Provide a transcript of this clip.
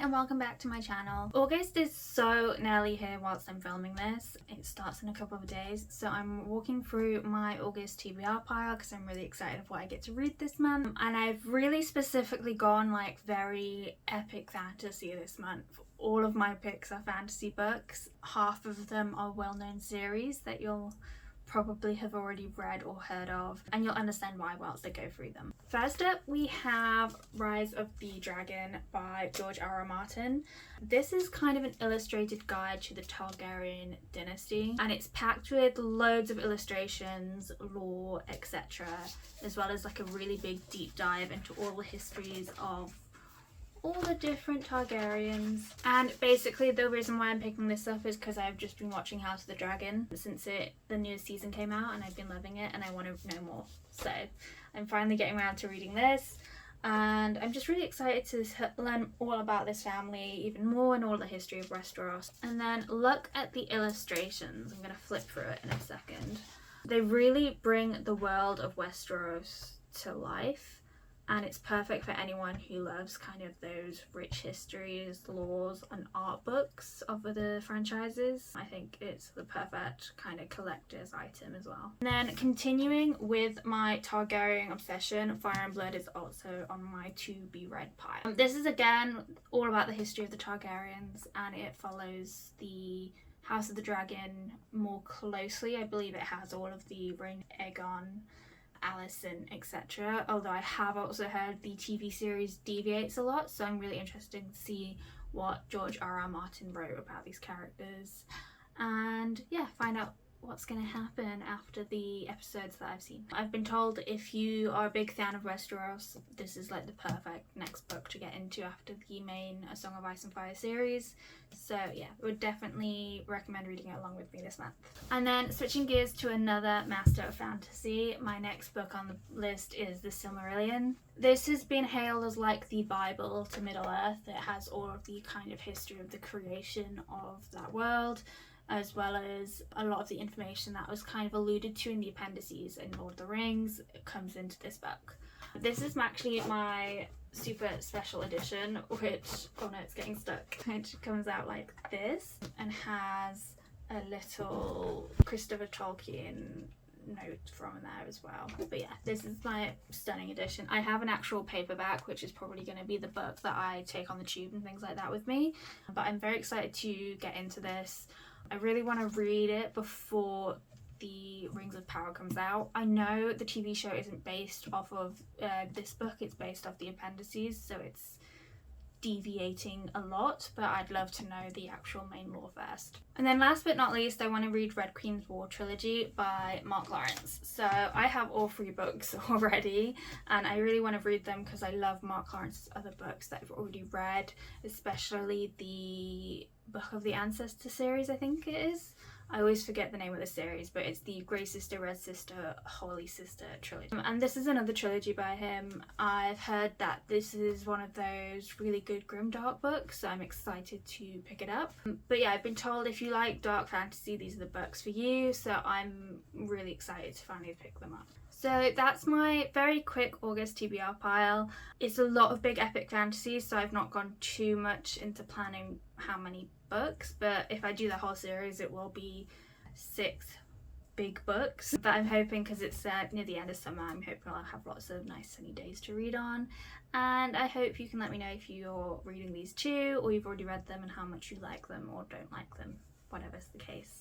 and welcome back to my channel. August is so nearly here whilst I'm filming this. It starts in a couple of days, so I'm walking through my August TBR pile because I'm really excited of what I get to read this month. And I've really specifically gone like very epic fantasy this month. All of my picks are fantasy books. Half of them are well-known series that you'll probably have already read or heard of, and you'll understand why whilst I go through them. First up, we have Rise of the Dragon by J.R.R. Martin. This is kind of an illustrated guide to the Targaryen dynasty, and it's packed with loads of illustrations, lore, etc., as well as like a really big deep dive into all the histories of all the different Targaryens. And basically the reason why I'm picking this up is because I've just been watching House of the Dragon since the newest season came out, and I've been loving it and I want to know more. So I'm finally getting around to reading this, and I'm just really excited to learn all about this family even more and all the history of Westeros. And then look at the illustrations. I'm going to flip through it in a second. They really bring the world of Westeros to life. And it's perfect for anyone who loves kind of those rich histories, laws, and art books of the franchises. I think it's the perfect kind of collector's item as well. And then continuing with my Targaryen obsession, Fire and Blood is also on my to-be-read pile. This is again all about the history of the Targaryens, and it follows the House of the Dragon more closely. I believe it has all of the reign of Aegon, Allison, etc. Although I have also heard the TV series deviates a lot, so I'm really interested to see what J.R.R. Martin wrote about these characters, and yeah, find out what's going to happen after the episodes that I've seen. I've been told if you are a big fan of Westeros, this is like the perfect next book to get into after the main A Song of Ice and Fire series. So yeah, would definitely recommend reading it along with me this month. And then switching gears to another Master of Fantasy, my next book on the list is The Silmarillion. This has been hailed as like the Bible to Middle-earth. It has all of the kind of history of the creation of that world, as well as a lot of the information that was kind of alluded to in the appendices in Lord of the Rings. It comes into this book. This is actually my super special edition, which, oh no, it's getting stuck. It comes out like this and has a little Christopher Tolkien note from there as well. But yeah, this is my stunning edition. I have an actual paperback, which is probably going to be the book that I take on the tube and things like that with me, but I'm very excited to get into this. I really want to read it before the Rings of Power comes out. I know the TV show isn't based off of this book, it's based off the appendices, so it's deviating a lot, but I'd love to know the actual main lore first. And then last but not least, I want to read Red Queen's War trilogy by Mark Lawrence. So I have all 3 books already, and I really want to read them because I love Mark Lawrence's other books that I've already read, especially the Book of the Ancestor series, I think it is. I always forget the name of the series, but it's the Grey Sister, Red Sister, Holy Sister trilogy. And this is another trilogy by him. I've heard that this is one of those really good grimdark books, so I'm excited to pick it up. But yeah, I've been told if you like dark fantasy, these are the books for you, so I'm really excited to finally pick them up. So that's my very quick August TBR pile. It's a lot of big epic fantasy, so I've not gone too much into planning how many books, but if I do the whole series it will be 6 big books. But I'm hoping, because it's near the end of summer, I'm hoping I'll have lots of nice sunny days to read on, and I hope you can let me know if you're reading these too, or you've already read them and how much you like them or don't like them, whatever's the case.